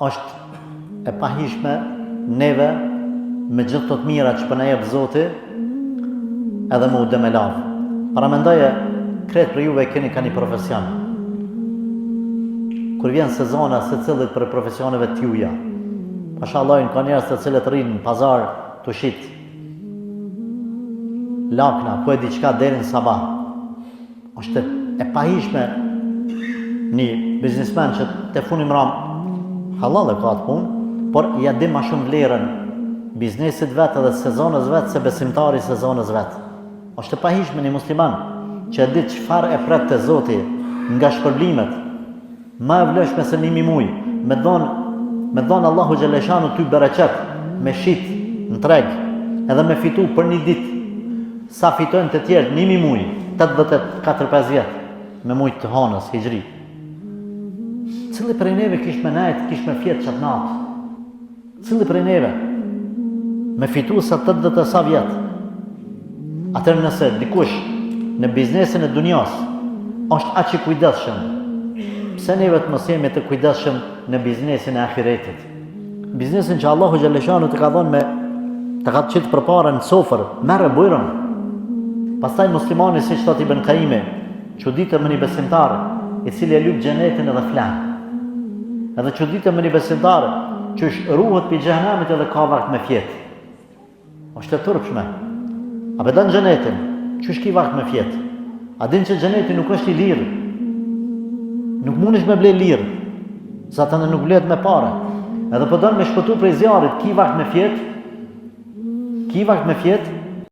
është e pahishme neve me gjithë të mira që për na jep Zoti edhe më u demelav. Para mendoje, kretë për juve keni ka një profesion. Kur vjen sezona se cilët për profesioneve t'juja, pashallah ka njerëz të cilët rrinë në pazar të shit lakna, ku e diçka deri në sabah. Është e pahishme një biznismen që të funim ram halal e ka atë punë, por ja di ma shumë vlerën biznesit vetë edhe sezonës vetë se besimtari sezonës vetë. Është e pahishme një musliman që e di çfarë e pret te Zoti nga shpërblimet, ma e vleshme se 1.000 muj, me dhon Allahu Gjeleshanu ty bereqet, me shit në treg, edhe me fitu për një dit, sa fitojnë të tjerë 1.000 muj, 84-5 vjet, me mujt të hanës, hijri. Cili prej neve kish me najt, kish me fjet qatë natë? Cili prej neve? Me fitu sa 80 sa vjet. Atër nëse dikush në biznesin e dunjas është aq i kujdesshëm, pse neve të mos jemi të kujdesshëm në biznesin e ahiretit? Biznesin që Allahu Gjeleshanu të ka dhënë të ka të qitë përpara në sofër, merre bujron. Pastaj muslimani si që thot Ibn Qayyim, çuditë më një besimtar i cili e lyp xhenetin edhe flan. Edhe çuditë më një besimtar që ruhet pi xhehenamit edhe ka vakt me fjet. Është e turpshme. A bedan xhenetin, çu shki vakt me fjet? A din që xheneti nuk është i lirë? Nuk mundesh me ble lirë, sa të nuk blehet me pare. Edhe po don me shpëtu prej zjarrit, ki vakt me fjet? Ki vakt me fjet?